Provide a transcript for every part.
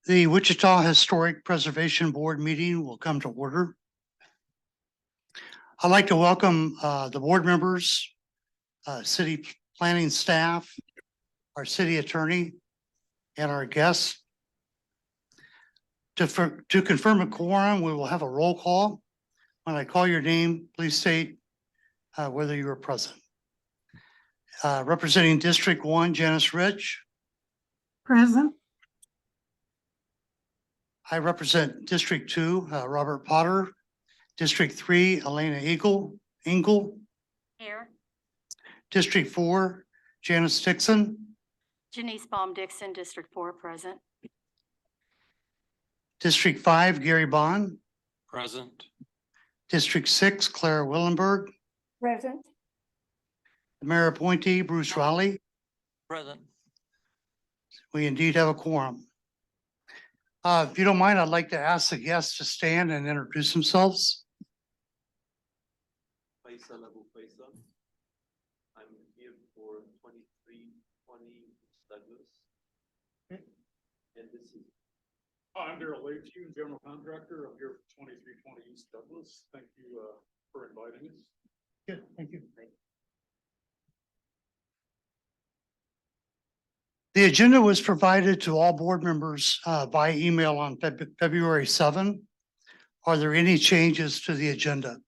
The Wichita Historic Preservation Board meeting will come to order. I'd like to welcome the board members, city planning staff, our city attorney, and our guests. To confirm a quorum, we will have a roll call. When I call your name, please state whether you are present. Representing District 1, Janice Rich. Present. I represent District 2, Robert Potter. District 3, Elena Engel. Here. District 4, Janice Dixon. Janice Baum-Dixon, District 4, present. District 5, Gary Bond. Present. District 6, Clara Willenberg. Present. The mayor appointee, Bruce Raleigh. Present. We indeed have a quorum. If you don't mind, I'd like to ask the guests to stand and introduce themselves. Faisal Abu Faisal. I'm here for 2320 Douglas. Okay. And this is. I'm Daryl Leach, general contractor. I'm here for 2320 East Douglas. Thank you for inviting us. Good, thank you. The agenda was provided to all board members by email on February 7. Are there any changes to the agenda?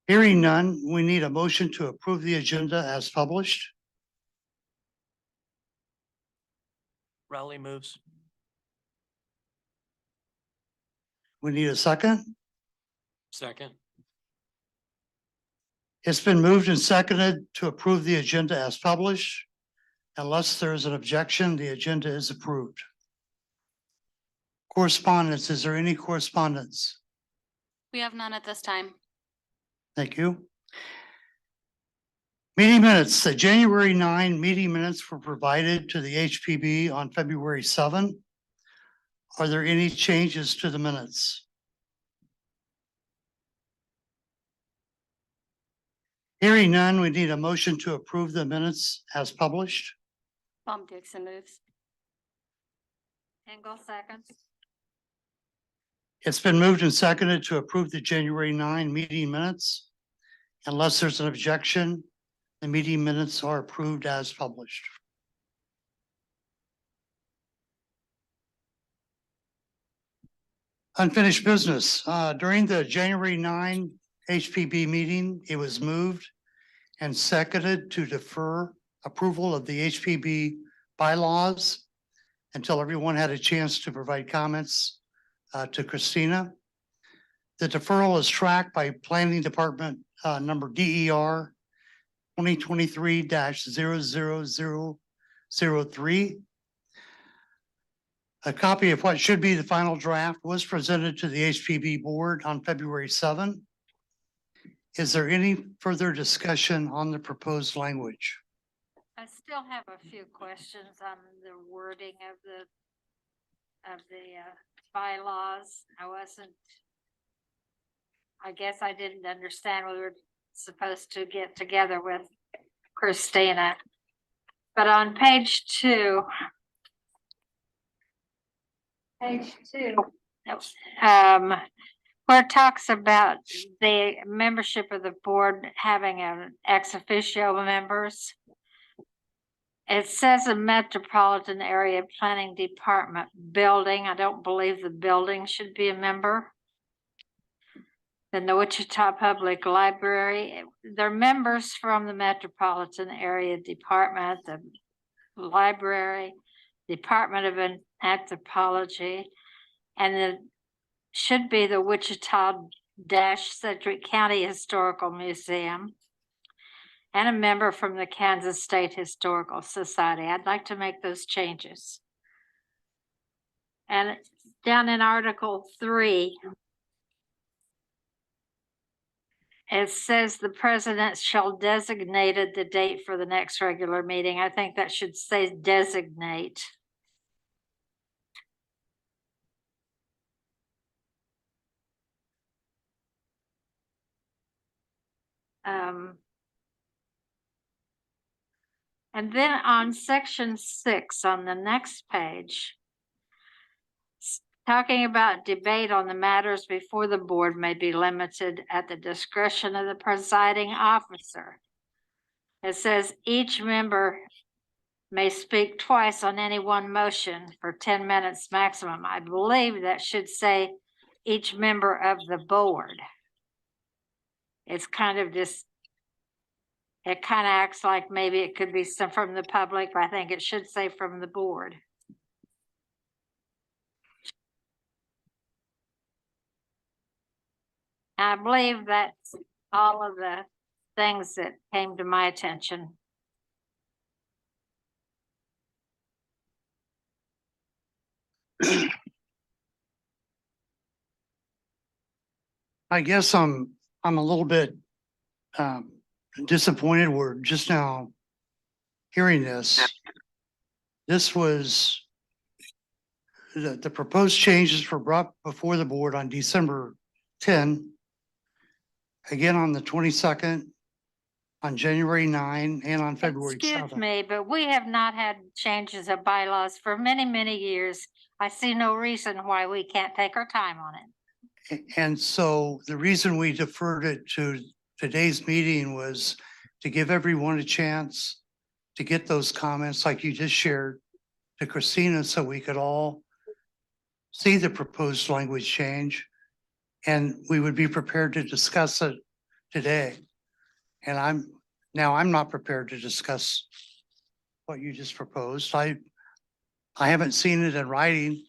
Hearing none, we need a motion to approve the agenda as published. Raleigh moves. We need a second. Second. It's been moved and seconded to approve the agenda as published. Unless there is an objection, the agenda is approved. Correspondence, is there any correspondence? We have none at this time. Thank you. Meeting minutes, the January 9 meeting minutes were provided to the HPB on February 7. Are there any changes to the minutes? Hearing none, we need a motion to approve the minutes as published. Baum-Dixon moves. Engel seconds. It's been moved and seconded to approve the January 9 meeting minutes. Unless there's an objection, the meeting minutes are approved as published. Unfinished business. During the January 9 HPB meeting, it was moved and seconded to defer approval of the HPB bylaws until everyone had a chance to provide comments to Christina. The deferral is tracked by Planning Department number DER 2023-00003. A copy of what should be the final draft was presented to the HPB board on February 7. Is there any further discussion on the proposed language? I still have a few questions on the wording of the bylaws. I guess I didn't understand we were supposed to get together with Christina. But on page 2, where it talks about the membership of the board having an ex officio members, it says a metropolitan area planning department building. I don't believe the building should be a member. Then the Wichita Public Library, they're members from the metropolitan area department, the library, Department of Anthropology, and the should be the Wichita-Sedgwick County Historical Museum, and a member from the Kansas State Historical Society. I'd like to make those changes. And down in Article 3, it says the president shall designate the date for the next regular meeting. I think that should say designate. And then on section 6, on the next page, talking about debate on the matters before the board may be limited at the discretion of the presiding officer. It says each member may speak twice on any one motion for 10 minutes maximum. I believe that should say each member of the board. It's kind of just, it kind of acts like maybe it could be some from the public, but I think it should say from the board. I believe that's all of the things that came to my attention. I guess I'm a little bit disappointed. We're just now hearing this. This was the proposed changes were brought before the board on December 10, again on the 22nd, on January 9, and on February Excuse 7. me, but we have not had changes of bylaws for many, many years. I see no reason why we can't take our time on it. And so the reason we deferred it to today's meeting was to give everyone a chance to get those comments like you just shared to Christina, so we could all see the proposed language change and we would be prepared to discuss it today. And I'm not prepared to discuss what you just proposed. I haven't seen it in writing.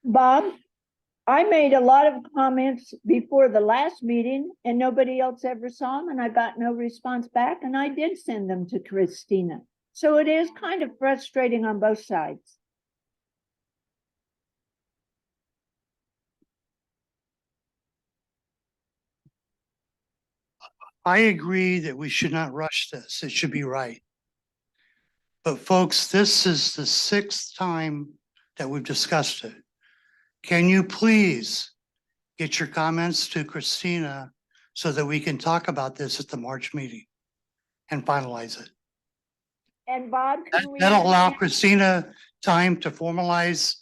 Bob, I made a lot of comments before the last meeting and nobody else ever saw them and I got no response back and I did send them to Christina. So it is kind of frustrating on both sides. I agree that we should not rush this. It should be right. But folks, this is the 6th time that we've discussed it. Can you please get your comments to Christina so that we can talk about this at the March meeting and finalize it? And Bob, That'll allow Christina time to formalize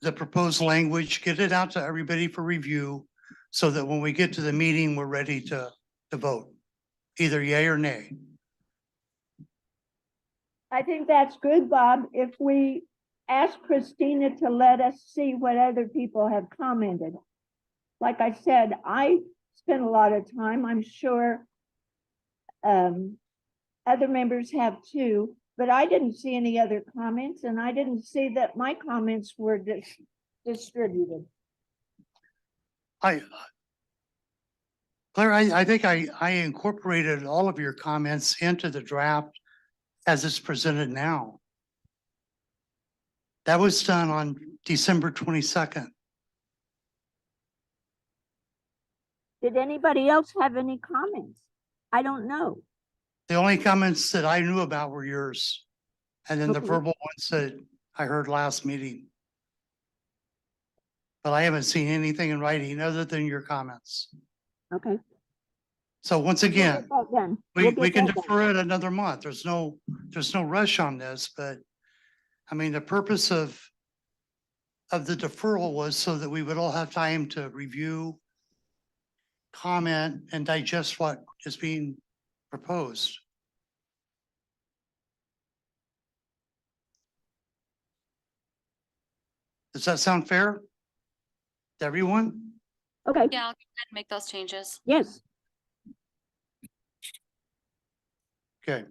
the proposed language, get it out to everybody for review, so that when we get to the meeting, we're ready to vote, either yay or nay. I think that's good, Bob. If we ask Christina to let us see what other people have commented. Like I said, I spent a lot of time, I'm sure other members have too, but I didn't see any other comments and I didn't see that my comments were distributed. Claire, I think I incorporated all of your comments into the draft as it's presented now. That was done on December 22nd. Did anybody else have any comments? I don't know. The only comments that I knew about were yours. And then the Okay. verbal ones that I heard last meeting. But I haven't seen anything in writing other than your comments. Okay. So once We'll again, get that done. we We'll get can that done. defer it another month. There's no rush on this, but I mean, the purpose of the deferral was so that we would all have time to review, comment, and digest what is being proposed. Does that sound fair to everyone? Okay, Yeah, I'll go ahead and make those changes. yes. Okay.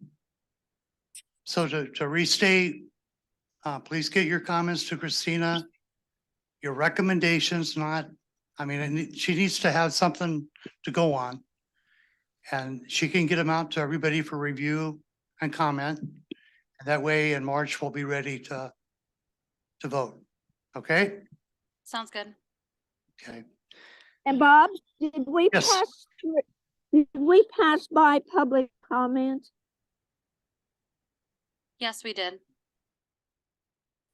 So to restate, please get your comments to Christina. Your recommendations, not, I mean, she needs to have something to go on. And she can get them out to everybody for review and comment. And that way in March, we'll be ready to vote. Okay? Sounds good. Okay. And Bob, did we Yes. pass by public comment? Yes, we did.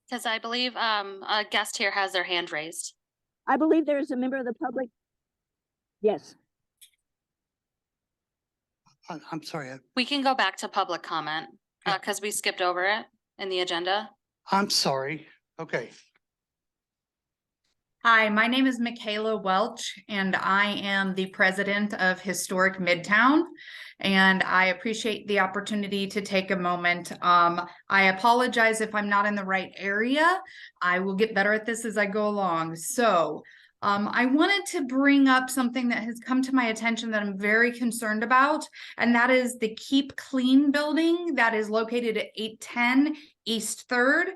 Because I believe a guest here has their hand raised. I believe there is a member of the public. Yes. I'm sorry, We can go back to public comment, Yeah. because we skipped over it in the agenda. I'm sorry. Okay. Hi, my name is Michaela Welch, and I am the president of Historic Midtown. And I appreciate the opportunity to take a moment. I apologize if I'm not in the right area. I will get better at this as I go along. So, I wanted to bring up something that has come to my attention that I'm very concerned about, and that is the Keep Clean building that is located at 810 East 3rd.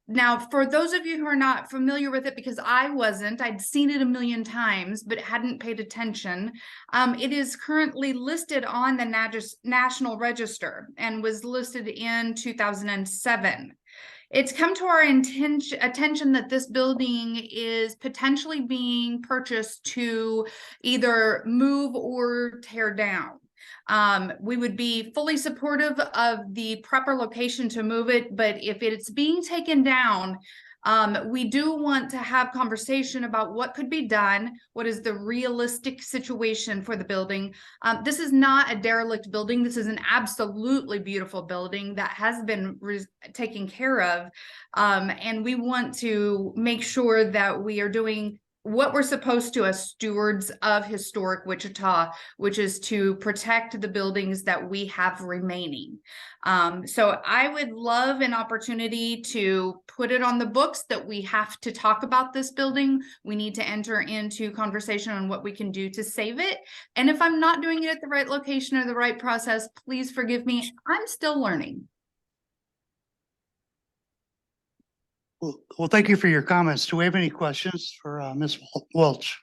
Now, for those of you who are not familiar with it, because I wasn't, I'd seen it a million times, but hadn't paid attention. It is currently listed on the National Register and was listed in 2007. It's come to our attention that this building is potentially being purchased to either move or tear down. We would be fully supportive of the proper location to move it, but if it's being taken down, we do want to have conversation about what could be done, what is the realistic situation for the building. This is not a derelict building. This is an absolutely beautiful building that has been taken care of. And we want to make sure that we are doing what we're supposed to as stewards of historic Wichita, which is to protect the buildings that we have remaining. So I would love an opportunity to put it on the books that we have to talk about this building. We need to enter into conversation on what we can do to save it. And if I'm not doing it at the right location or the right process, please forgive me. I'm still learning. Well, thank you for your comments. Do we have any questions for Ms. Welch?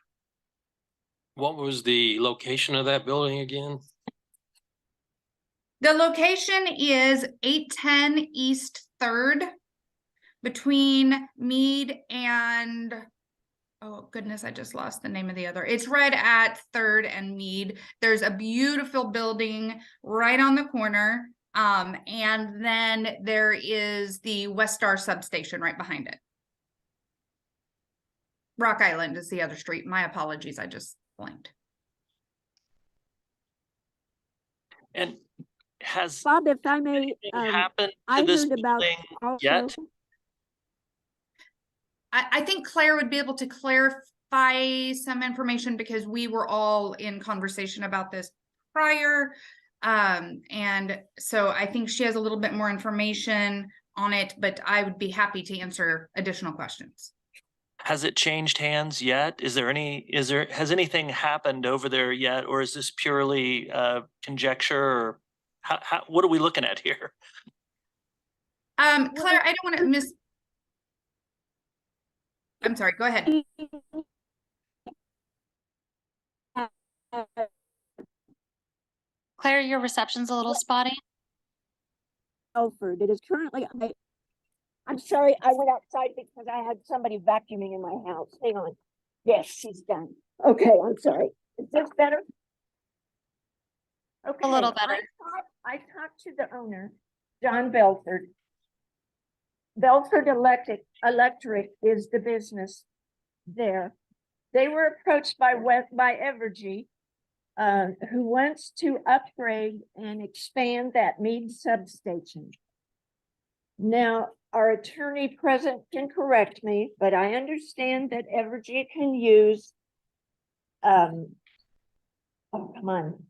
What was the location of that building again? The location is 810 East 3rd between Meade and, oh goodness, I just lost the name of the other. It's right at 3rd and Meade. There's a beautiful building right on the corner. And then there is the West Star substation right behind it. Rock Island is the other street. My apologies, I just blanked. And has Bob, if I may, anything happened I to this heard about building yet? also, I think Claire would be able to clarify some information because we were all in conversation about this prior. And so I think she has a little bit more information on it, but I would be happy to answer additional questions. Has it changed hands yet? Has anything happened over there yet? Or is this purely conjecture, or what are we looking at here? Claire, I don't want to miss. I'm sorry, go ahead. Claire, your reception's a little spotty. Elford, it is currently, I'm sorry, I went outside because I had somebody vacuuming in my house. Hang on. Yes, she's done. Okay, I'm sorry. Is this better? Okay. little better. I talked to the owner, John Belford. Belford Electric is the business there. They were approached by Evergy, who wants to upgrade and expand that Meade substation. Now, our attorney present can correct me, but I understand that Evergy can use oh, come on,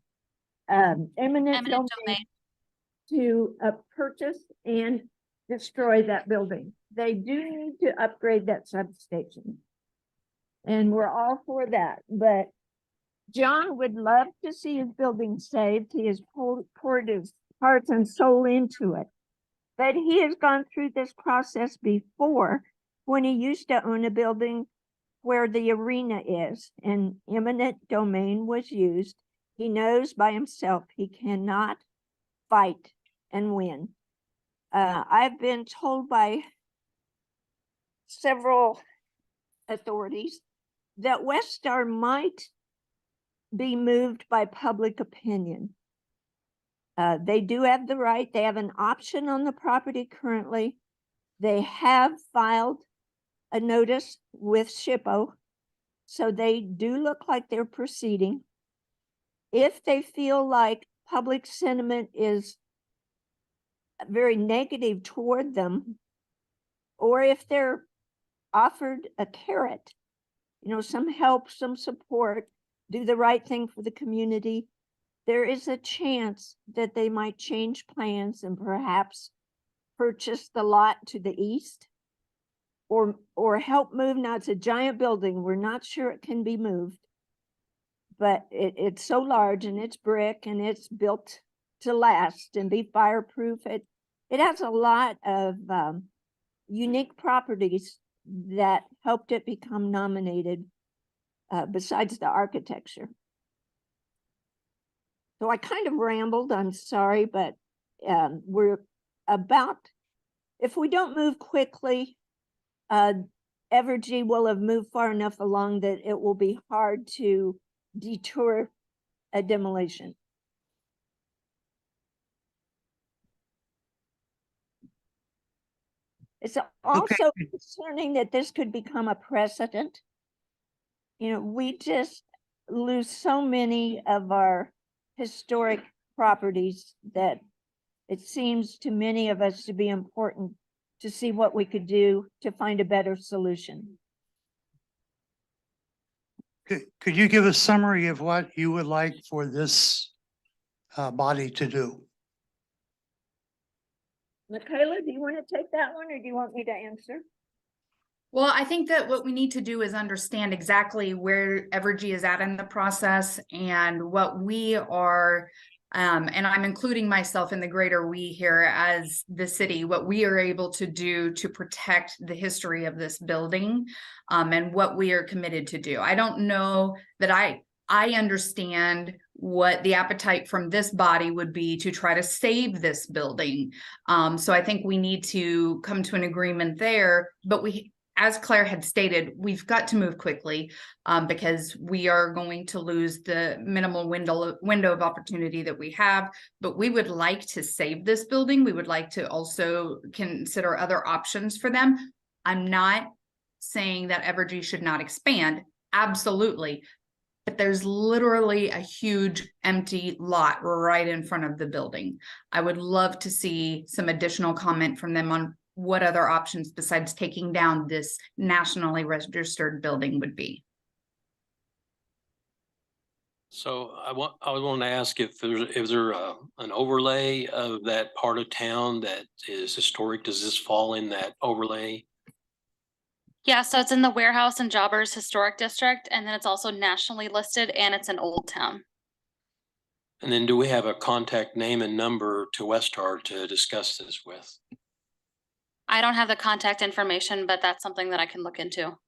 eminent Eminent domain domain. to purchase and destroy that building. They do need to upgrade that substation. And we're all for that, but John would love to see his building saved. He has poured his heart and soul into it. But he has gone through this process before when he used to own a building where the arena is and eminent domain was used. He knows by himself he cannot fight and win. I've been told by several authorities that West Star might be moved by public opinion. They do have the right, they have an option on the property currently. They have filed a notice with SHPO, so they do look like they're proceeding. If they feel like public sentiment is very negative toward them, or if they're offered a carrot, you know, some help, some support, do the right thing for the community, there is a chance that they might change plans and perhaps purchase the lot to the east or help move. Now it's a giant building. We're not sure it can be moved, but it's so large and it's brick and it's built to last and be fireproof. It has a lot of unique properties that helped it become nominated, besides the architecture. So I kind of rambled, I'm sorry, but we're about, if we don't move quickly, Evergy will have moved far enough along that it will be hard to detour a demolition. It's also concerning that this could become a precedent. You know, we just lose so many of our historic properties that it seems to many of us to be important to see what we could do to find a better solution. Could you give a summary of what you would like for this body to do? Michaela, do you want to take that one or do you want me to answer? Well, I think that what we need to do is understand exactly where Evergy is at in the process and what we are, and I'm including myself in the greater we here as the city, what we are able to do to protect the history of this building, and what we are committed to do. I don't know that I understand what the appetite from this body would be to try to save this building. So I think we need to come to an agreement there, but as Claire had stated, we've got to move quickly because we are going to lose the minimal window of opportunity that we have. But we would like to save this building. We would like to also consider other options for them. I'm not saying that Evergy should not expand. Absolutely. But there's literally a huge empty lot right in front of the building. I would love to see some additional comment from them on what other options besides taking down this nationally registered building would be. So I was wanting to ask if there an overlay of that part of town that is historic? Does this fall in that overlay? Yeah, so it's in the Warehouse and Jobbers Historic District, and then it's also nationally listed, and it's in Old Town. And then do we have a contact name and number to Westar to discuss this with? I don't have the contact information, but that's something that I can look into.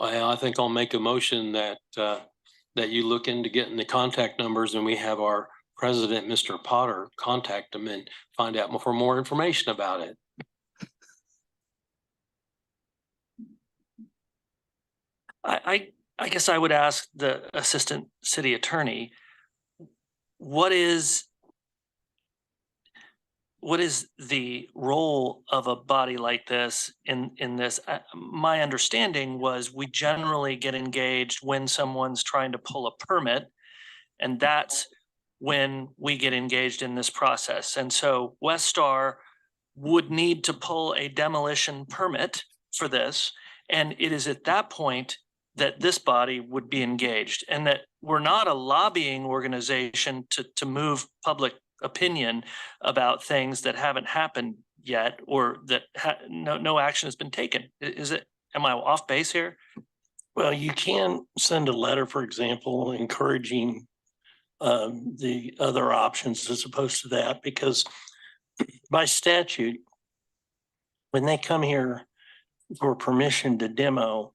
I think I'll make a motion that that you look into getting the contact numbers, and we have our president, Mr. Potter, contact them and find out for more information about it. I guess I would ask the assistant city attorney, what is the role of a body like this in this? My understanding was we generally get engaged when someone's trying to pull a permit, and that's when we get engaged in this process. And so Westar would need to pull a demolition permit for this, and it is at that point that this body would be engaged, and that we're not a lobbying organization to move public opinion about things that haven't happened yet, or that no action has been taken. Am I off base here? Well, you can send a letter, for example, encouraging the other options as opposed to that, because by statute, when they come here for permission to demo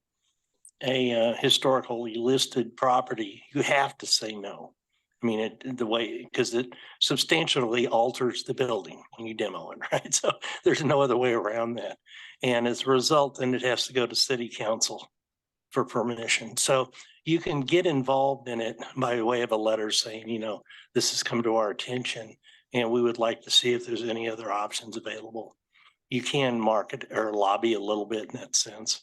a historically listed property, you have to say no. I mean, because it substantially alters the building when you demo it, right? So there's no other way around that. And as a result, then it has to go to city council for permission. So you can get involved in it by way of a letter saying, you know, this has come to our attention and we would like to see if there's any other options available. You can market or lobby a little bit in that sense,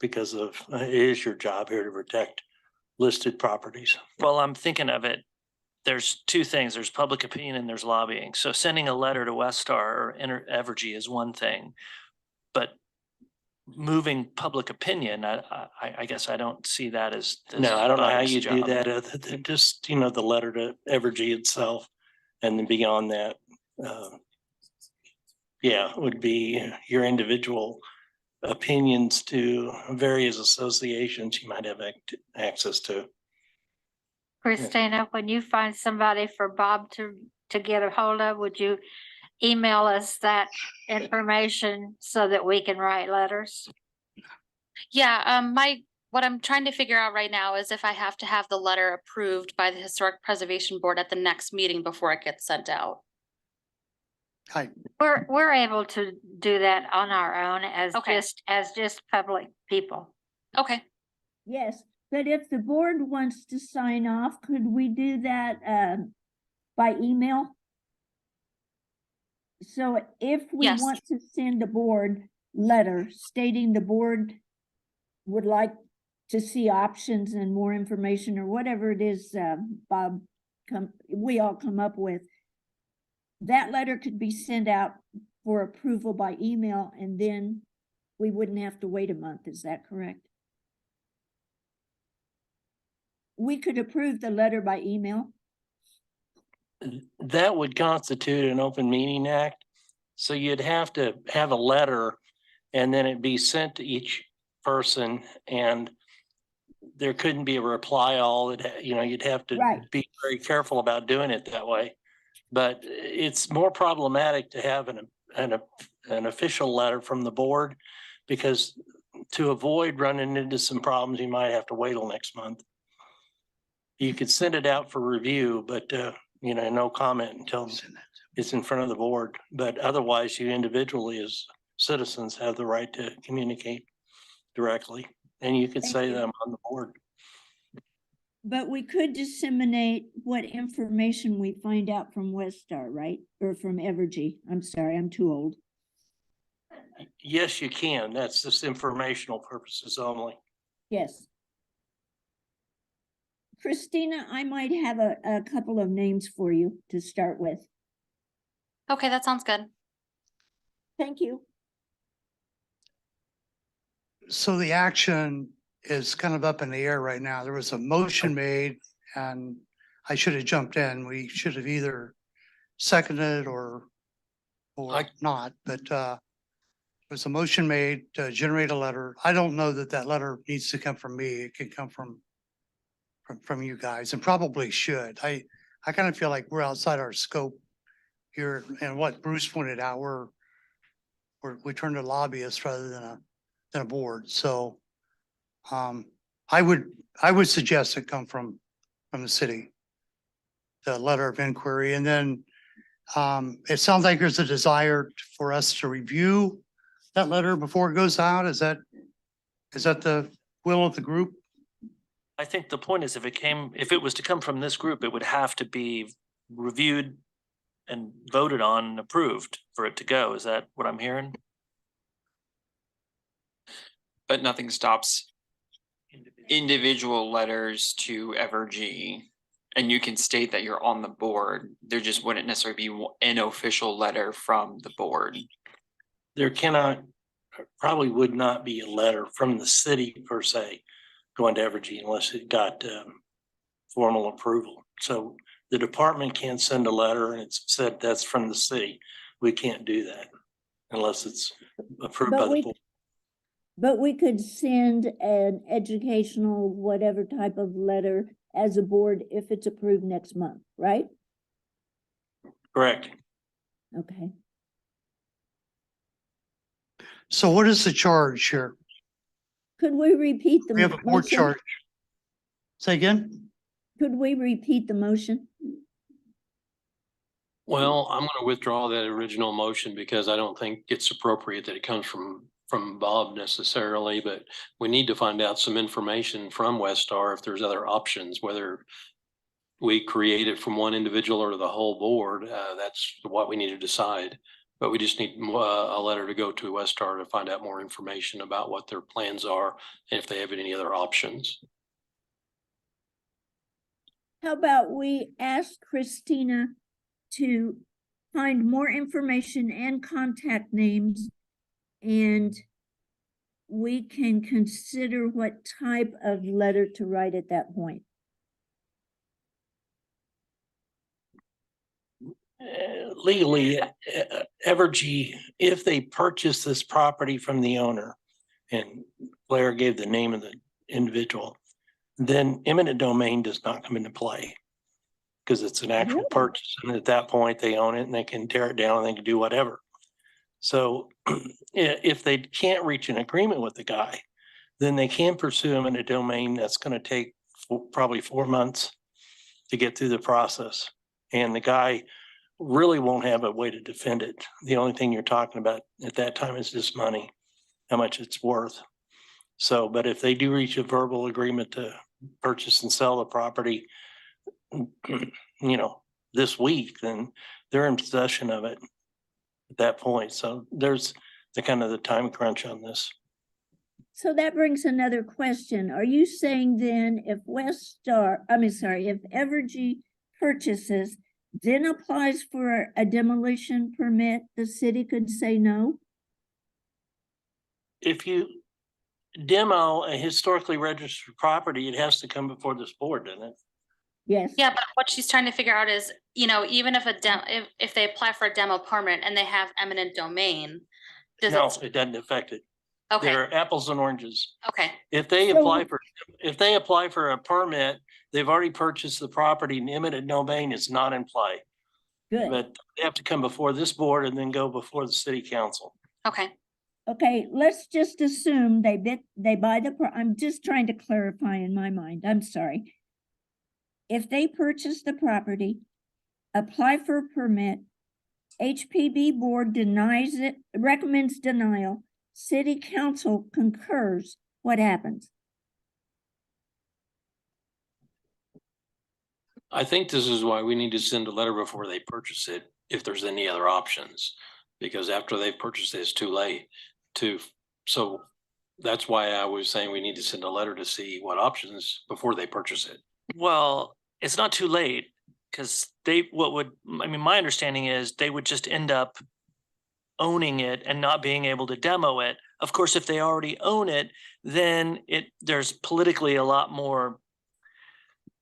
because it is your job here to protect listed properties. Well, I'm thinking of it there's two things. There's public opinion and there's lobbying. So sending a letter to Westar or Evergy is one thing. But moving public opinion, I guess I don't see that as. No, I don't know how body's you do job. that other than just, you know, the letter to Evergy itself. And then beyond that, yeah, would be your individual opinions to various associations you might have access to. Christina, when you find somebody for Bob to get a hold of, would you email us that information so that we can write letters? Yeah, what I'm trying to figure out right now is if I have to have the letter approved by the Historic Preservation Board at the next meeting before it gets sent out. We're able to do that on our own as Okay. just public people. Okay, Yes, but if the board wants to sign off, could we do that by email? So if we Yes. want to send a board letter stating the board would like to see options and more information or whatever it is, Bob, we all come up with, that letter could be sent out for approval by email, and then we wouldn't have to wait a month. Is that correct? We could approve the letter by email. That would constitute an open meeting act. So you'd have to have a letter and then it'd be sent to each person, and there couldn't be a reply all. You know, you'd have to Right. be very careful about doing it that way. But it's more problematic to have an official letter from the board, because to avoid running into some problems, you might have to wait till next month. You could send it out for review, but you know, no comment until it's in front of the board. But otherwise, you individually as citizens have the right to communicate directly, and you could Thank say you. them on the board. But we could disseminate what information we find out from Westar, right? Or from Evergy. I'm sorry, I'm too old. Yes, you can. That's just informational purposes only. Yes. Christina, I might have a couple of names for you to start with. okay, that sounds good. Thank you. So the action is kind of up in the air right now. There was a motion made and I should have jumped in. We should have either seconded or not, but there was a motion made to generate a letter. I don't know that that letter needs to come from me. It can come from you guys, and probably should. I kind of feel like we're outside our scope here, and what Bruce pointed out, we turn to lobbyists rather than a board. So I would suggest it come from the city, the letter of inquiry. And then it sounds like there's a desire for us to review that letter before it goes out. Is that the will of the group? I think the point is if it was to come from this group, it would have to be reviewed and voted on and approved for it to go. Is that what I'm hearing? But nothing stops individual letters to Evergy. And you can state that you're on the board. There just wouldn't necessarily be an official letter from the board. There probably would not be a letter from the city per se going to Evergy unless it got formal approval. So the department can't send a letter and it's said that's from the city. We can't do that unless it's approved by the board. But we could send an educational, whatever type of letter as a board if it's approved next month, right? Correct. Okay. So what is the charge here? Could we repeat the We have a board motion? charge. Say again? Could we repeat the motion? Well, I'm going to withdraw that original motion because I don't think it's appropriate that it comes from Bob necessarily, but we need to find out some information from Westar if there's other options, whether we create it from one individual or the whole board. That's what we need to decide. But we just need a letter to go to Westar to find out more information about what their plans are and if they have any other options. How about we ask Christina to find more information and contact names, and we can consider what type of letter to write at that point. Legally, Evergy, if they purchase this property from the owner, and Blair gave the name of the individual, then eminent domain does not come into play. Because it's an actual Really? purchase, and at that point they own it and they can tear it down and they can do whatever. So if they can't reach an agreement with the guy, then they can pursue eminent domain. That's going to take probably 4 months to get through the process. And the guy really won't have a way to defend it. The only thing you're talking about at that time is just money, how much it's worth. So, but if they do reach a verbal agreement to purchase and sell the property, this week, then they're in possession of it at that point. So there's the kind of the time crunch on this. So that brings another question. Are you saying then if if Evergy purchases, then applies for a demolition permit, the city could say no? If you demo a historically registered property, it has to come before this board, doesn't it? Yes. Yeah, but what she's trying to figure out is, even if if they apply for a demo permit and they have eminent domain, does No, it? it doesn't affect it. Okay, They're apples and oranges. okay, If they So- apply for a permit, they've already purchased the property and eminent domain is not in play. Good. But they have to come before this board and then go before the city council. okay. Okay, let's just assume they buy I'm just trying to clarify in my mind. I'm sorry. If they purchase the property, apply for a permit, HPB board denies it, recommends denial, city council concurs, what happens? I think this is why we need to send a letter before they purchase it, if there's any other options. Because after they purchase it, it's too late so that's why I was saying we need to send a letter to see what options before they purchase it. Well, it's not too late because my understanding is they would just end up owning it and not being able to demo it. Of course, if they already own it, then there's politically a lot more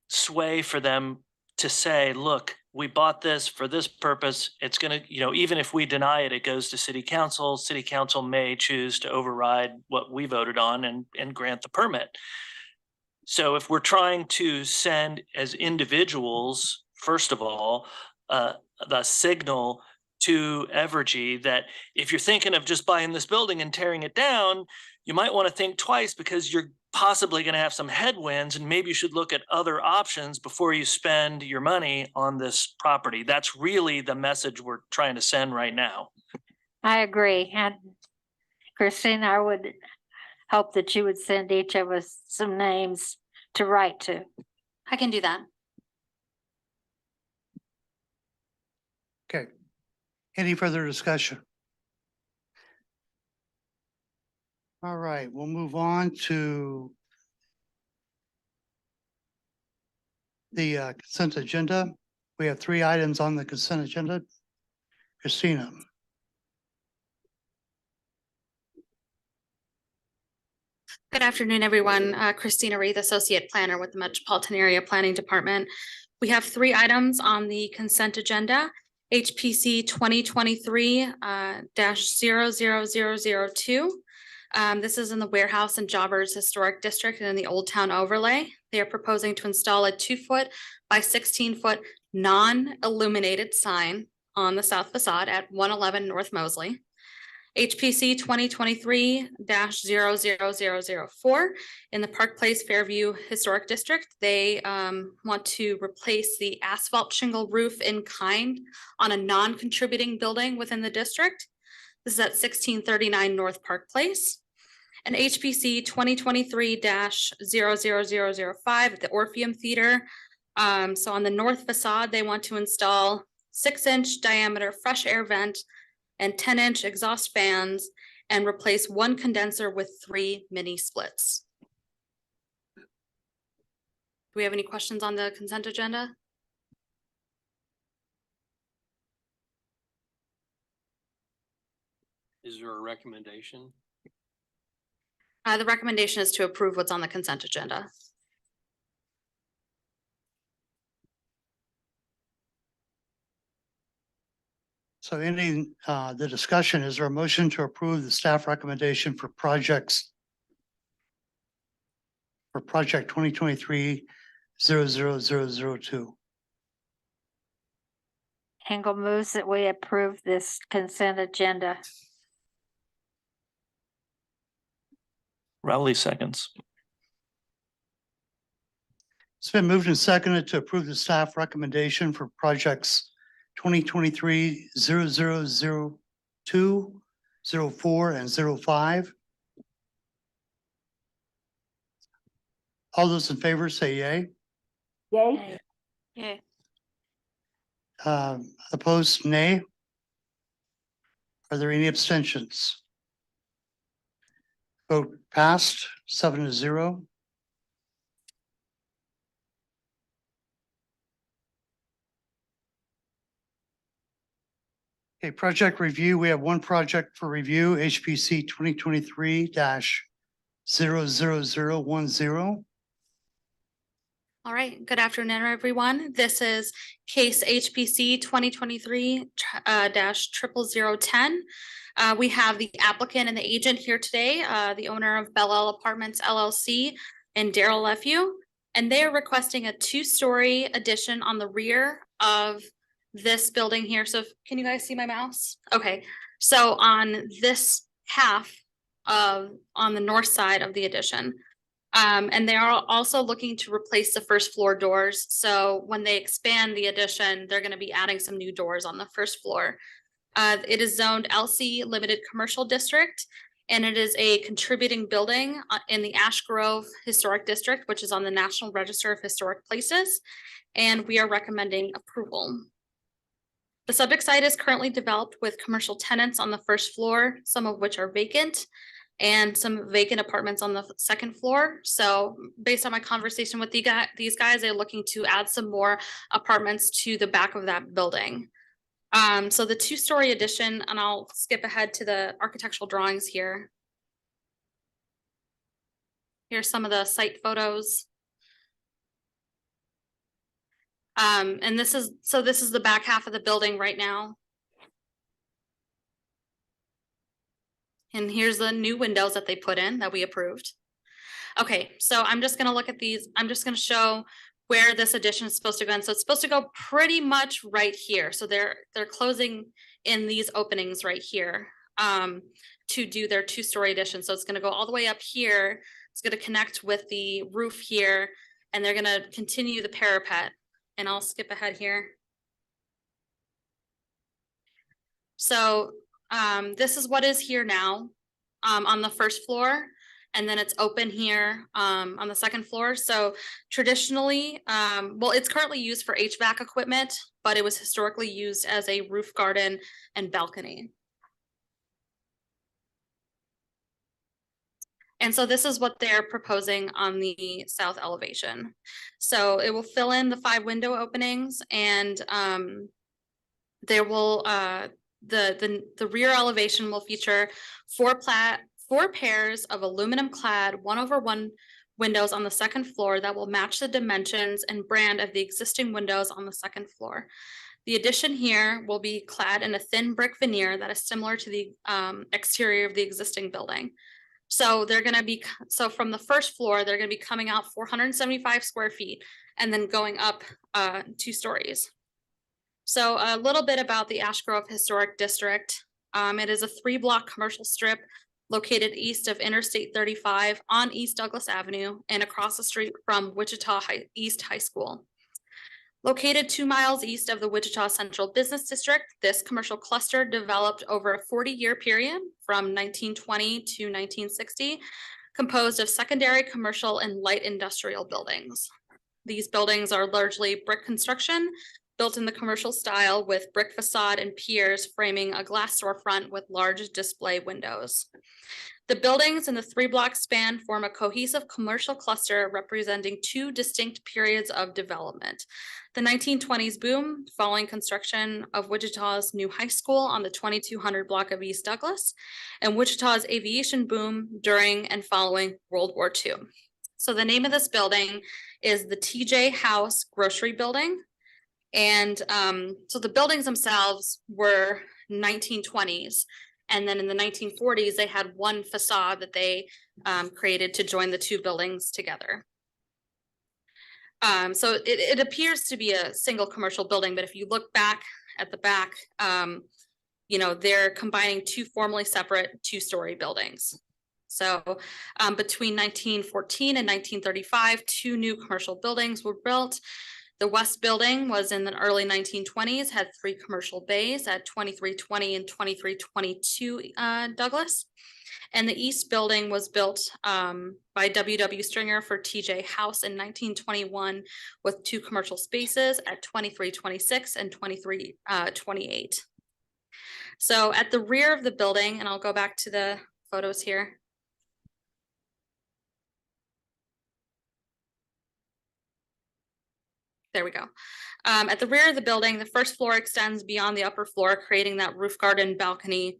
sway for them to say, look, we bought this for this purpose. It's going to, even if we deny it, it goes to city council. City council may choose to override what we voted on and grant the permit. So if we're trying to send as individuals, first of all, the signal to Evergy that if you're thinking of just buying this building and tearing it down, you might want to think twice because you're possibly going to have some headwinds and maybe you should look at other options before you spend your money on this property. That's really the message we're trying to send right now. I agree. And Christine, I would hope that you would send each of us some names to write to. I can do that. Okay. Any further discussion? All right, we'll move on to the consent agenda. We have 3 items on the consent agenda. Christina. Good afternoon, everyone. Christina Reith, Associate Planner with the Metropolitan Area Planning Department. We have 3 items on the consent agenda. HPC 2023-00002. This is in the Warehouse and Jobbers Historic District and in the Old Town Overlay. They are proposing to install a 2-foot by 16-foot non-illuminated sign on the south facade at 111 North Mosley. HPC 2023-00004 in the Park Place Fairview Historic District. They want to replace the asphalt shingle roof in kind on a non-contributing building within the district. This is at 1639 North Park Place. And HPC 2023-00005 at the Orpheum Theater. So on the north facade, they want to install 6-inch diameter fresh air vent and 10-inch exhaust fans and replace 1 condenser with 3 mini splits. we have any questions on the consent agenda? Is there a recommendation? The recommendation is to approve what's on the consent agenda. So ending the discussion, is there a motion to approve the staff recommendation for project 2023-00002? Engel moves that we approve this consent agenda. Rowley seconds. It's been moved and seconded to approve the staff recommendation for projects 2023-0002, 04, and 05. All those in favor say yay. Yay? Yay. Opposed, nay. Are there any abstentions? Vote passed, 7-0. Okay, project review. We have one project for review, HPC 2023-00010. All right, good afternoon, everyone. This is case HPC 2023-00010. We have the applicant and the agent here today, the owner of Belle Apartments LLC and Daryl Lefew. And they are requesting a 2-story addition on the rear of this building here. So can you guys see my mouse? Okay, so on this half of, on the north side of the addition. And they are also looking to replace the first floor doors. So when they expand the addition, they're going to be adding some new doors on the first floor. It is zoned LC Limited Commercial District, and it is a contributing building in the Ash Grove Historic District, which is on the National Register of Historic Places. And we are recommending approval. The subject site is currently developed with commercial tenants on the first floor, some of which are vacant, and some vacant apartments on the second floor. So based on my conversation with these guys, they're looking to add some more apartments to the back of that building. So the 2-story addition, and I'll skip ahead to the architectural drawings here. Here's some of the site photos. And this is the back half of the building right now. And here's the new windows that they put in that we approved. Okay, so I'm just gonna look at these. I'm just gonna show where this addition is supposed to go in. So it's supposed to go pretty much right here. So they're closing in these openings right here to do their 2-story addition. So it's gonna go all the way up here. It's gonna connect with the roof here, and they're gonna continue the parapet. And I'll skip ahead here. So this is what is here now on the first floor, and then it's open here on the second floor. So traditionally, well, it's currently used for HVAC equipment, but it was historically used as a roof garden and balcony. And so this is what they're proposing on the south elevation. So it will fill in the 5 window openings, and there will the rear elevation will feature 4 pairs of aluminum clad 1/1 windows on the second floor that will match the dimensions and brand of the existing windows on the second floor. The addition here will be clad in a thin brick veneer that is similar to the exterior of the existing building. So they're going to be, so from the first floor, they're going to be coming out 475 square feet and then going up 2 stories. So a little bit about the Ash Grove Historic District. It is a 3-block commercial strip located east of Interstate 35 on East Douglas Avenue and across the street from Wichita East High School. Located 2 miles east of the Wichita Central Business District, this commercial cluster developed over a 40-year period from 1920 to 1960, composed of secondary commercial and light industrial buildings. These buildings are largely brick construction built in the commercial style with brick facade and piers framing a glass storefront with large display windows. The buildings in the 3-block span form a cohesive commercial cluster representing 2 distinct periods of development. The 1920s boom following construction of Wichita's new high school on the 2200 block of East Douglas, and Wichita's aviation boom during and following World War II. So the name of this building is the TJ House Grocery Building. And so the buildings themselves were 1920s. And then in the 1940s, they had one facade that they created to join the 2 buildings together. So it appears to be a single commercial building, but if you look back at the back, you know, they're combining 2 formerly separate 2-story buildings. So between 1914 and 1935, 2 new commercial buildings were built. The West Building was in the early 1920s, had 3 commercial bays at 2320 and 2322 Douglas. And the East Building was built by W.W. Stringer for TJ House in 1921 with 2 commercial spaces at 2326 and 2328. So at the rear of the building, and I'll go back to the photos here. There we go. At the rear of the building, the first floor extends beyond the upper floor, creating that roof garden balcony.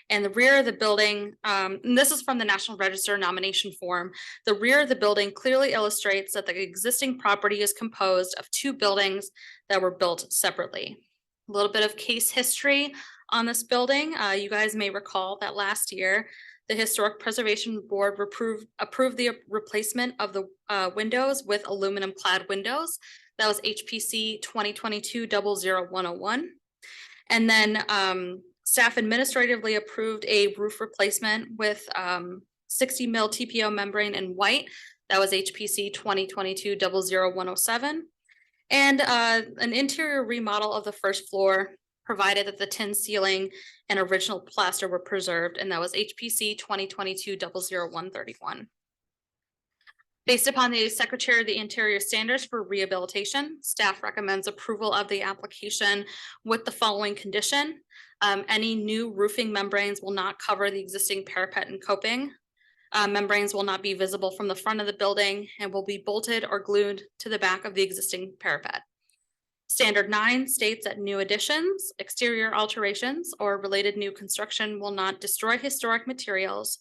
And the rear of the building, and this is from the National Register nomination form, the rear of the building clearly illustrates that the existing property is composed of 2 buildings that were built separately. A little bit of case history on this building. You guys may recall that last year, the Historic Preservation Board approved the replacement of the windows with aluminum clad windows. That was HPC 2022-00101. And then staff administratively approved a roof replacement with 60 mil TPO membrane in white. That was HPC 2022-00107. And an interior remodel of the first floor, provided that the tin ceiling and original plaster were preserved, and that was HPC 2022-00131. Based upon the Secretary of the Interior standards for rehabilitation, staff recommends approval of the application with the following condition. Any new roofing membranes will not cover the existing parapet and coping. Membranes will not be visible from the front of the building and will be bolted or glued to the back of the existing parapet. Standard 9 states that new additions, exterior alterations, or related new construction will not destroy historic materials,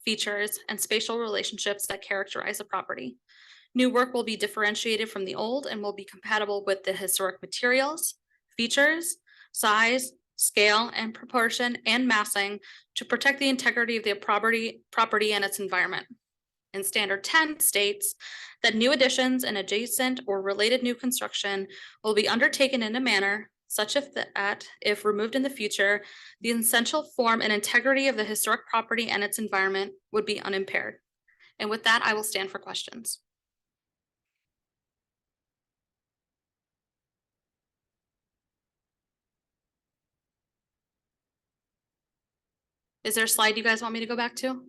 features, and spatial relationships that characterize a property. New work will be differentiated from the old and will be compatible with the historic materials, features, size, scale, and proportion, and massing to protect the integrity of the property and its environment. And Standard 10 states that new additions and adjacent or related new construction will be undertaken in a manner such that if removed in the future, the essential form and integrity of the historic property and its environment would be unimpaired. And with that, I will stand for questions. Is there a slide you guys want me to go back to?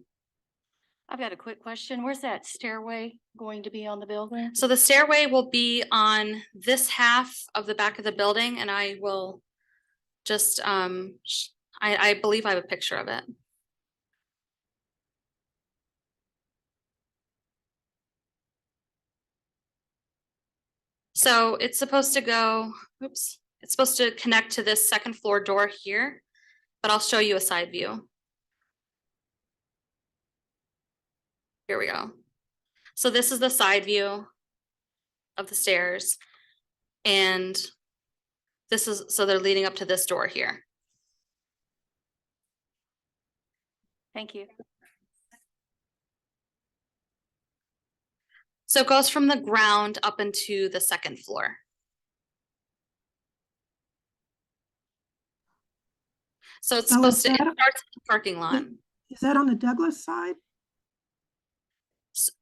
I've got a quick question. Where's that stairway going to be on the building? So the stairway will be on this half of the back of the building, and I will just, I believe I have a picture of it. So it's supposed to go, oops, it's supposed to connect to this second floor door here, but I'll show you a side view. Here we go. So this is the side view of the stairs. And this is, so they're leading up to this door here. Thank you. So it goes from the ground up into the second floor. So it's supposed to, it starts in the parking lot. Is that on the Douglas side?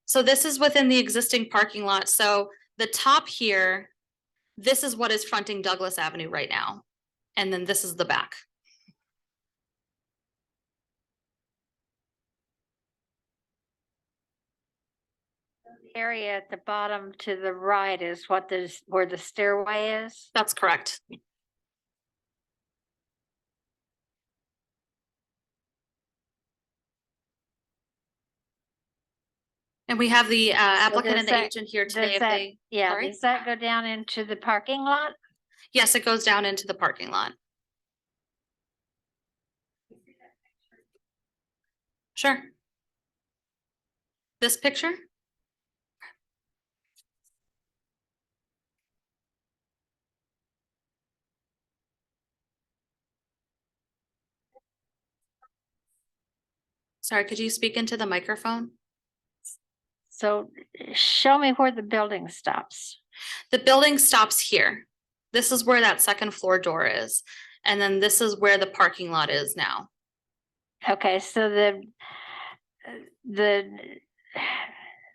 So this is within the existing parking lot. So the top here, this is what is fronting Douglas Avenue right now. And then this is the back. area at the bottom to the right is what where the stairway is? That's correct. And we have the applicant does and the that- agent here Does today. If that, they, yeah, sorry? does that go down into the parking lot? Yes, it goes down into the parking lot. Sure. This picture? Sorry, could you speak into the microphone? So show me where the building stops. The building stops here. This is where that second floor door is. And then this is where the parking lot is now. Okay, so the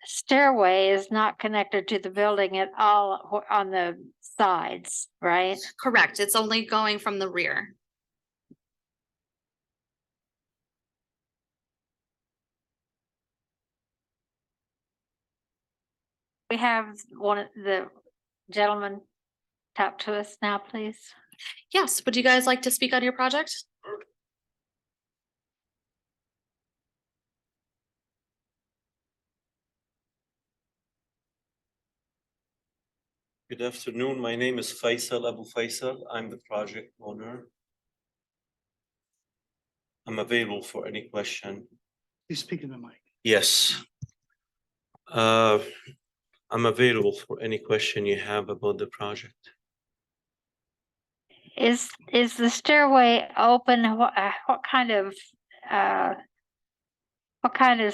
stairway is not connected to the building at all on the sides, right? Correct. It's only going from the rear. We have one of the gentlemen talk to us now, please. Yes, would you guys like to speak on your project? Good afternoon. My name is Faisal Abu Faisal. I'm the project owner. I'm available for any question. You speak in the mic. Yes. I'm available for any question you have about the project. Is the stairway open? What kind of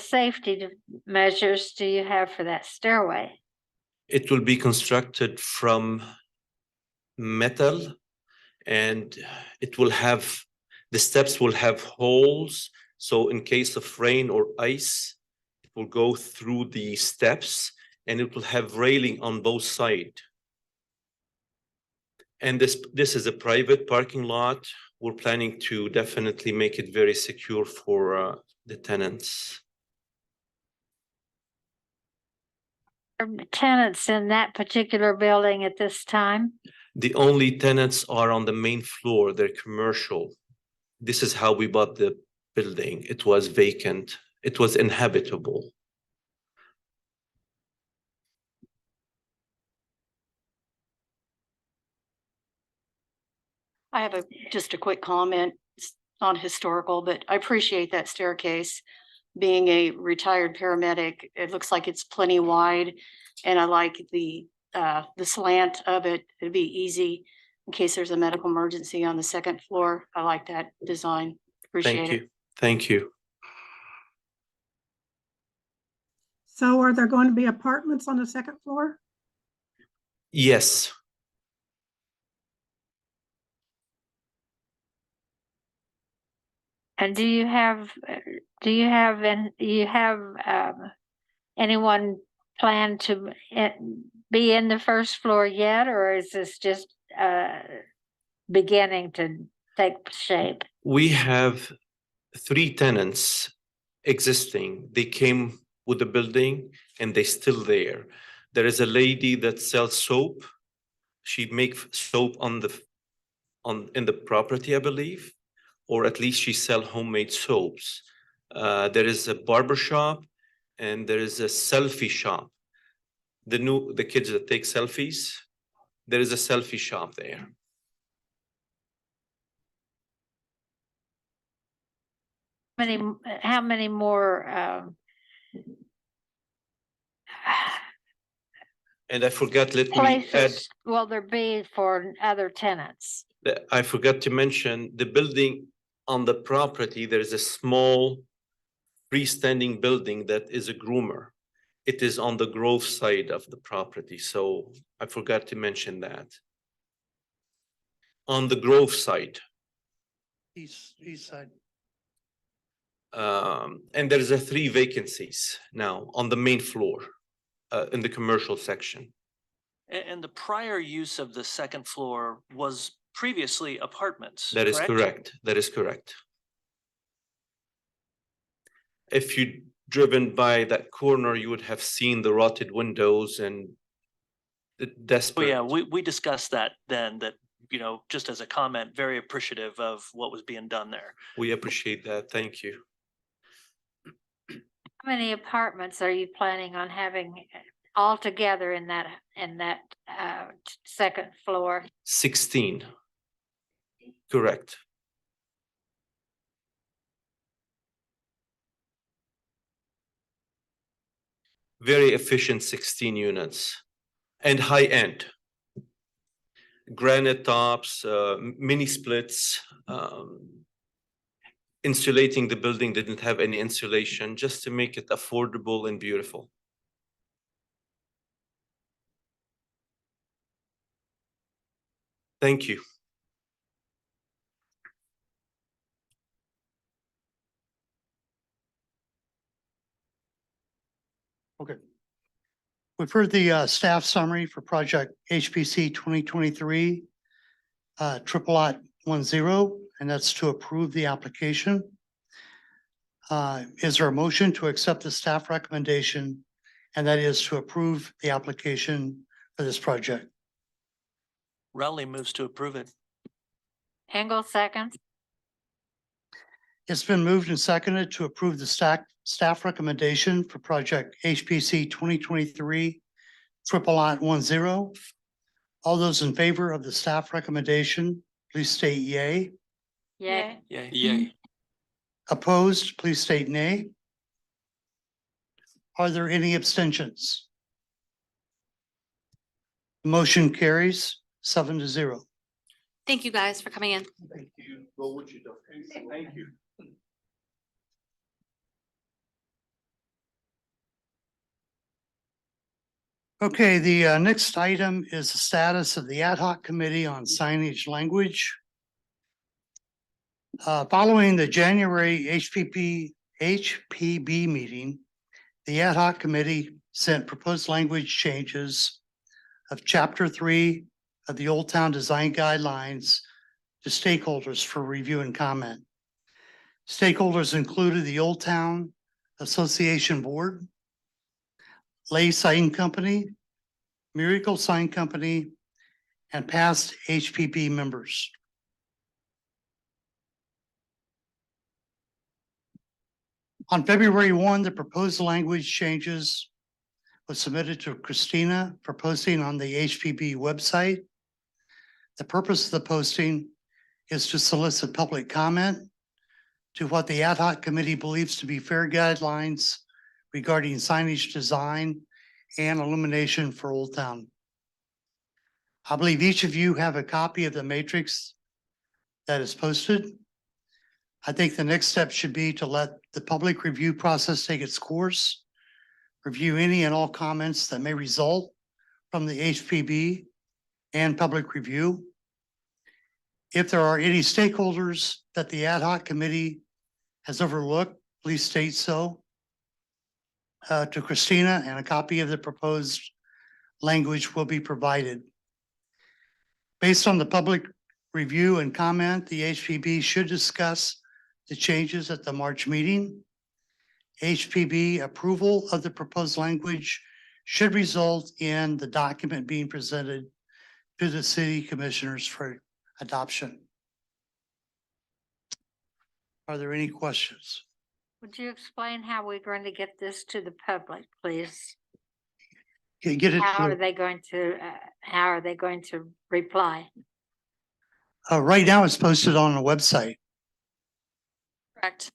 safety measures do you have for that stairway? It will be constructed from metal and it will have, the steps will have holes. So in case of rain or ice, it will go through the steps and it will have railing on both sides. And this is a private parking lot. We're planning to definitely make it very secure for the tenants. Tenants in that particular building at this time? The only tenants are on the main floor. They're commercial. This is how we bought the building. It was vacant. It was inhabitable. I have just a quick comment. It's not historical, but I appreciate that staircase. Being a retired paramedic, it looks like it's plenty wide. And I like the slant of it. It'd be easy in case there's a medical emergency on the second floor. I like that design. Appreciate Thank it. you. Thank you. So are there going to be apartments on the second floor? Yes. And do you have anyone plan to be in the first floor yet, or is this just beginning to take shape? We have 3 tenants existing. They came with the building and they're still there. There is a lady that sells soap. She makes soap in the property, I believe, or at least she sells homemade soaps. There is a barber shop and there is a selfie shop. The kids that take selfies, there is a selfie shop there. How many more And I forgot, let me add, places will there be for other tenants? I forgot to mention the building on the property. There is a small freestanding building that is a groomer. It is on the Grove side of the property. So I forgot to mention that. On the Grove side. East side. And there's 3 vacancies now on the main floor in the commercial section. And the prior use of the second floor was previously apartments, That is correct. That is correct. If you driven by that corner, you would have seen the rotted windows and the Oh, desperate. yeah, we discussed that then, that, you know, just as a comment, very appreciative of what was being done there. We appreciate that. Thank you. How many apartments are you planning on having all together in that second floor? 16. Correct. Very efficient 16 units and high end. Granite tops, mini splits. Insulating the building didn't have any insulation just to make it affordable and beautiful. Thank you. Okay. We've heard the staff summary for project HPC 2023 triple lot 10, and that's to approve the application. Is there a motion to accept the staff recommendation, and that is to approve the application for this project? Rowley moves to approve it. Engel seconds. It's been moved and seconded to approve the staff recommendation for project HPC 2023 triple lot 10. All those in favor of the staff recommendation, please state yay. Yay. Yay. Yay. Opposed, please state nay. Are there any abstentions? Motion carries 7-0. Thank you guys for coming in. Thank you. Go Wichita. Thank you. Okay, the next item is the status of the ad hoc committee on signage language. Following the January HPB meeting, the ad hoc committee sent proposed language changes of Chapter 3 of the Old Town Design Guidelines to stakeholders for review and comment. Stakeholders included the Old Town Association Board, Lay Sign Company, Miracle Sign Company, and past HPB members. On February 1, the proposed language changes was submitted to Christina for posting on the HPB website. The purpose of the posting is to solicit public comment to what the ad hoc committee believes to be fair guidelines regarding signage design and illumination for Old Town. I believe each of you have a copy of the matrix that is posted. I think the next step should be to let the public review process take its course, review any and all comments that may result from the HPB and public review. If there are any stakeholders that the ad hoc committee has overlooked, please state so to Christina, and a copy of the proposed language will be provided. Based on the public review and comment, the HPB should discuss the changes at the March meeting. HPB approval of the proposed language should result in the document being presented to the city commissioners for adoption. Are there any questions? Would you explain how we're going to get this to the public, please? Can you get it? How are they going to reply? Right now it's posted on the website. Correct.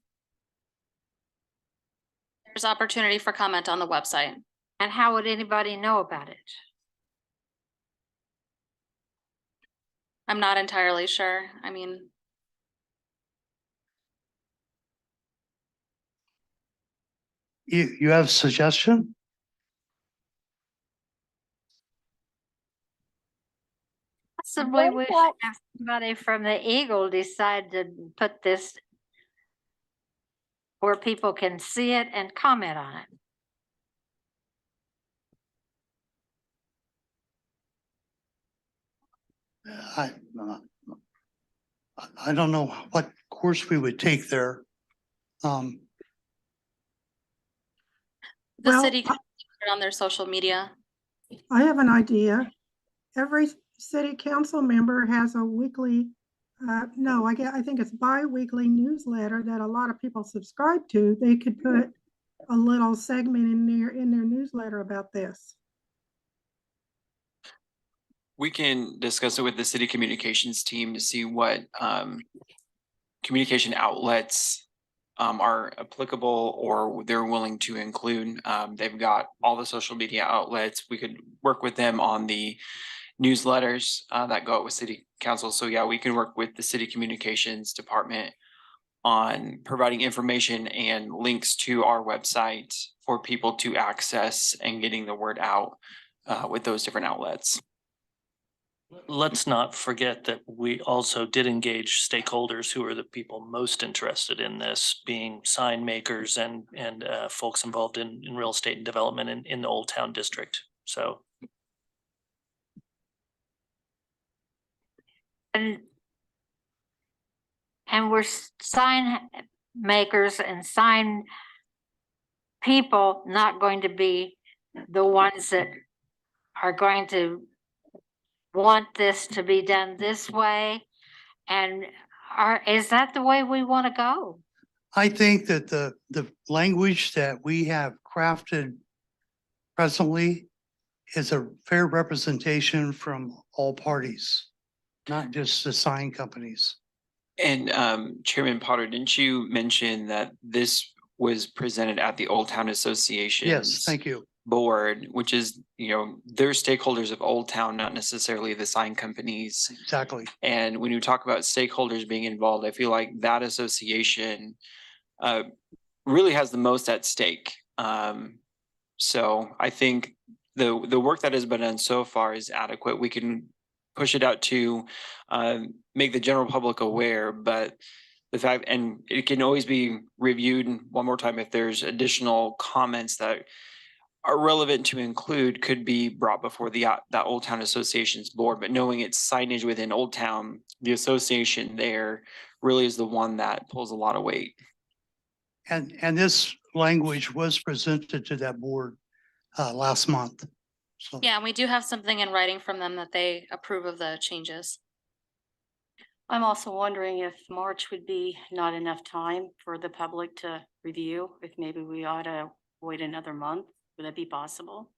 There's opportunity for comment on the website. And how would anybody know about it? I'm not entirely sure. I mean, You have a suggestion? Possibly we should have somebody from the Eagle decide to put this where people can see it and comment on it. I don't know what course we would take there. The Well, city can put it on their social media. I have an idea. Every city council member has a weekly, no, I think it's bi-weekly newsletter that a lot of people subscribe to. They could put a little segment in their newsletter about this. We can discuss it with the city communications team to see what communication outlets are applicable or they're willing to include. They've got all the social media outlets. We could work with them on the newsletters that go out with city council. So yeah, we can work with the city communications department on providing information and links to our website for people to access and getting the word out with those different outlets. Let's not forget that we also did engage stakeholders who are the people most interested in this, being sign makers and folks involved in real estate and development in the Old Town District. So. And we're sign makers and sign people not going to be the ones that are going to want this to be done this way. And is that the way we want to go? I think that the language that we have crafted presently is a fair representation from all parties, not just the sign companies. And Chairman Potter, didn't you mention that this was presented at the Old Town Association? Yes, thank you. Board, which is, you know, they're stakeholders of Old Town, not necessarily the sign companies. Exactly. And when you talk about stakeholders being involved, I feel like that association really has the most at stake. So I think the work that has been done so far is adequate. We can push it out to make the general public aware, but the fact, and it can always be reviewed one more time if there's additional comments that are relevant to include, could be brought before that Old Town Association's board. But knowing it's signage within Old Town, the association there really is the one that pulls a lot of weight. And this language was presented to that board last month. So Yeah, and we do have something in writing from them that they approve of the changes. I'm also wondering if March would be not enough time for the public to review, if maybe we ought to wait another month. Would that be possible?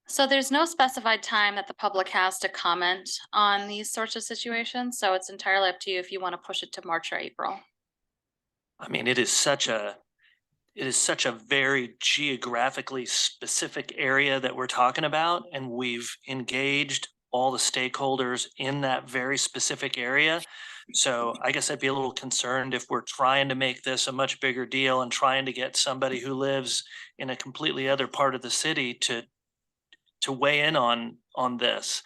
So there's no specified time that the public has to comment on these sorts of situations. So it's entirely up to you if you want to push it to March or April. I mean, it is such a very geographically specific area that we're talking about, and we've engaged all the stakeholders in that very specific area. So I guess I'd be a little concerned if we're trying to make this a much bigger deal and trying to get somebody who lives in a completely other part of the city to weigh in on this.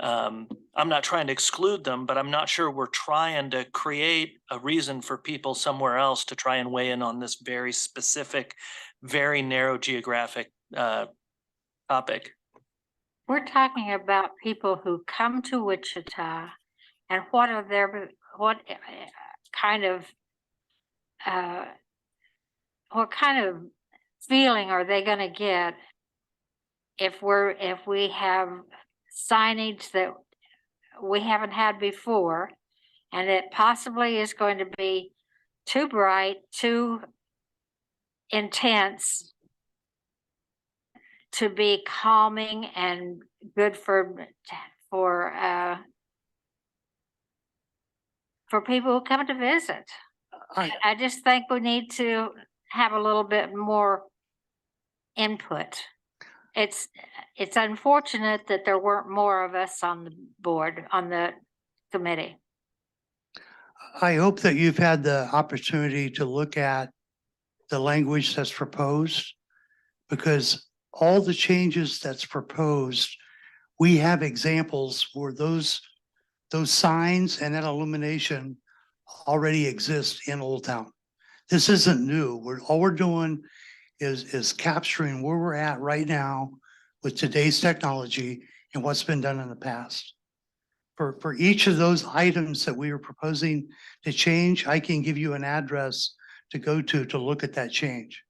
I'm not trying to exclude them, but I'm not sure we're trying to create a reason for people somewhere else to try and weigh in on this very specific, very narrow geographic topic. We're talking about people who come to Wichita and what kind of feeling are they going to get if we have signage that we haven't had before, and it possibly is going to be too bright, too intense to be calming and good for people who come to visit. I just think we need to have a little bit more input. It's unfortunate that there weren't more of us on the board, on the committee. I hope that you've had the opportunity to look at the language that's proposed, because all the changes that's proposed, we have examples where those signs and that illumination already exist in Old Town. This isn't new. All we're doing is capturing where we're at right now with today's technology and what's been done in the past. For each of those items that we are proposing to change, I can give you an address to go to look at that change.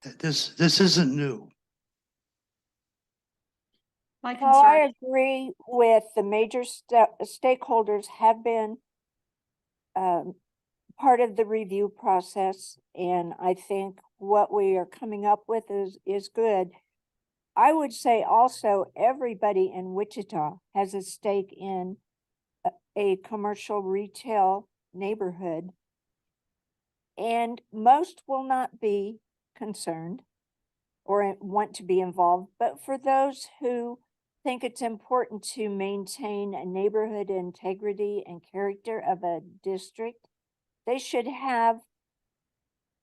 This isn't new. My Well, I concern, agree with the major stakeholders have been part of the review process, and I think what we are coming up with is good. I would say also everybody in Wichita has a stake in a commercial retail neighborhood. And most will not be concerned or want to be involved, but for those who think it's important to maintain a neighborhood integrity and character of a district, they should have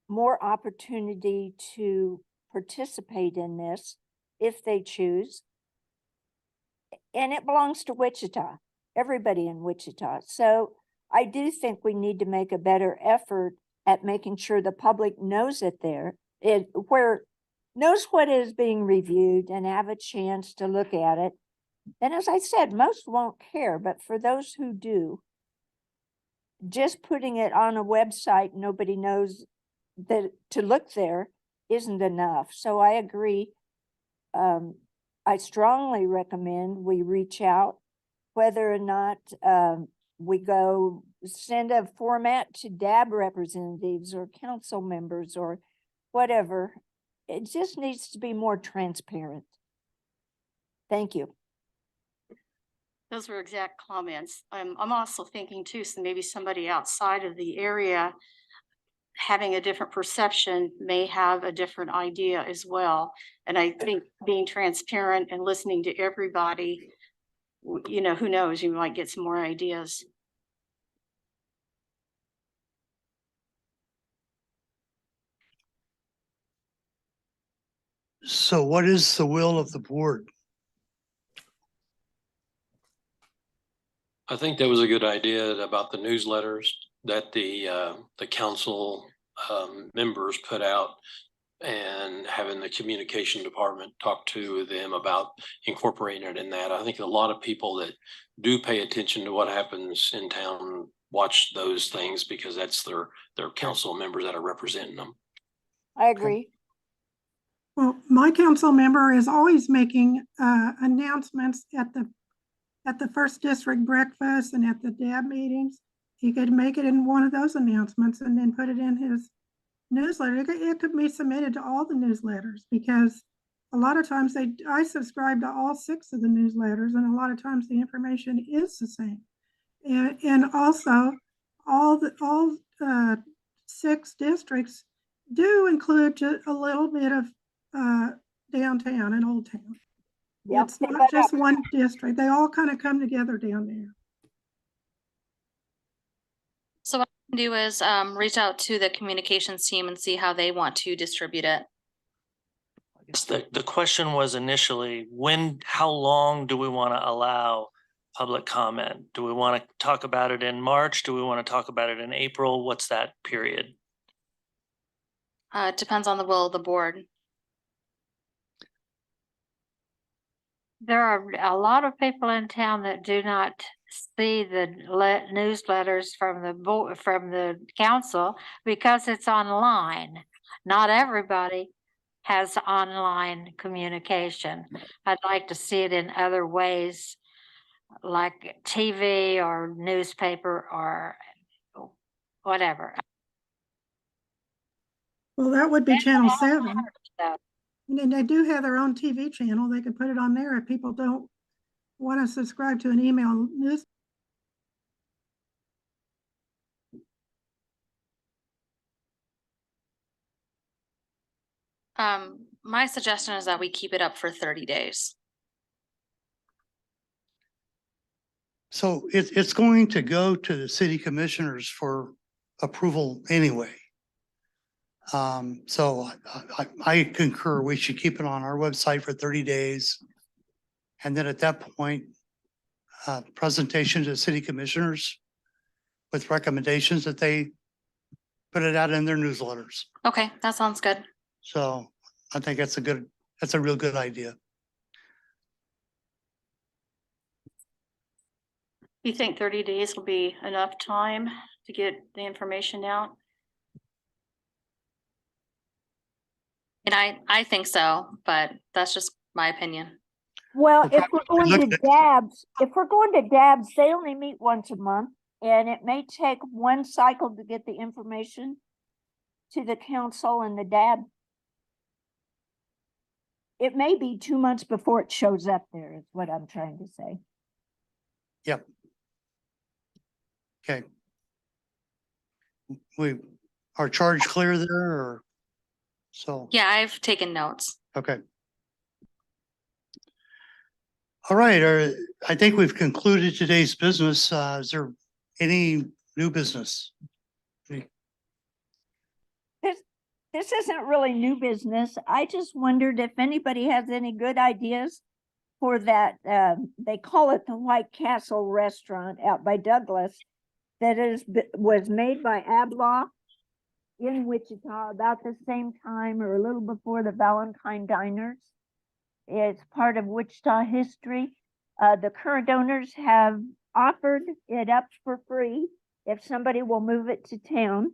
more opportunity to participate in this if they choose. And it belongs to Wichita, everybody in Wichita. So I do think we need to make a better effort at making sure the public knows it there, knows what is being reviewed and have a chance to look at it. And as I said, most won't care, but for those who do, just putting it on a website, nobody knows that to look there isn't enough. So I agree. I strongly recommend we reach out, whether or not we go send a format to DAB representatives or council members or whatever. It just needs to be more transparent. Thank you. those were exact comments. I'm also thinking too, so maybe somebody outside of the area having a different perception may have a different idea as well. And I think being transparent and listening to everybody, you know, who knows, you might get some more ideas. So what is the will of the board? I think that was a good idea about the newsletters that the council members put out, and having the communication department talk to them about incorporating it in that. I think a lot of people that do pay attention to what happens in town watch those things because that's their council members that are representing them. I agree. Well, my council member is always making announcements at the first district breakfast and at the DAB meetings. He could make it in one of those announcements and then put it in his newsletter. It could be submitted to all the newsletters because a lot of times I subscribe to all 6 of the newsletters, and a lot of times the information is the same. And also all 6 districts do include a little bit of downtown and Old Town. Yep. It's not just one district. They all kind of come together down there. So what I can do is reach out to the communications team and see how they want to distribute it. The question was initially, how long do we want to allow public comment? Do we want to talk about it in March? Do we want to talk about it in April? What's that period? It depends on the will of the board. There are a lot of people in town that do not see the newsletters from the council because it's online. Not everybody has online communication. I'd like to see it in other ways, like TV or newspaper or whatever. Well, that would be Channel 7. stuff. And then they do have their own TV channel. They can put it on there if people don't want to subscribe to an email news. My suggestion is that we keep it up for 30 days. So it's going to go to the city commissioners for approval anyway. So I concur, we should keep it on our website for 30 days. And then at that point, presentation to city commissioners with recommendations that they put it out in their newsletters. Okay, that sounds good. So I think that's a real good idea. You think 30 days will be enough time to get the information out? And I think so, but that's just my opinion. Well, We'll if we're probably going look to at- DABS, they only meet once a month, and it may take one cycle to get the information to the council and the DAB. It may be 2 months before it shows up there, is what I'm trying to say. Yep. Okay. We, our charge clear there or? So, Yeah, I've taken notes. okay. All right, I think we've concluded today's business. Is there any new business? This isn't really new business. I just wondered if anybody has any good ideas for that, they call it the White Castle Restaurant out by Douglas, that was made by Ablaw in Wichita about the same time or a little before the Valentine Diners. It's part of Wichita history. The current owners have offered it up for free if somebody will move it to town.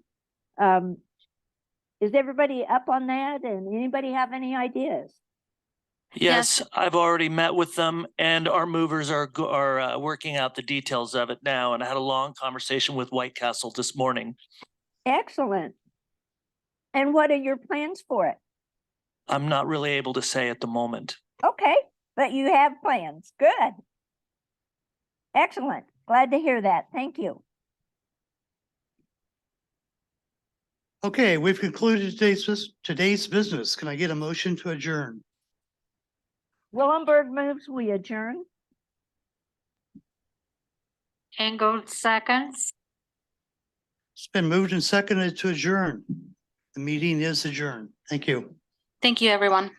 Is everybody up on that? And anybody have any ideas? Yes, I've already met with them and our movers are working out the details of it now. And I had a long conversation with White Castle this morning. Excellent. And what are your plans for it? I'm not really able to say at the moment. Okay, but you have plans. Good. Excellent. Glad to hear that. Thank you. Okay, we've concluded today's business. Can I get a motion to adjourn? Willenberg moves, we adjourn. Engel seconds. It's been moved and seconded to adjourn. The meeting is adjourned. Thank you. Thank you, everyone.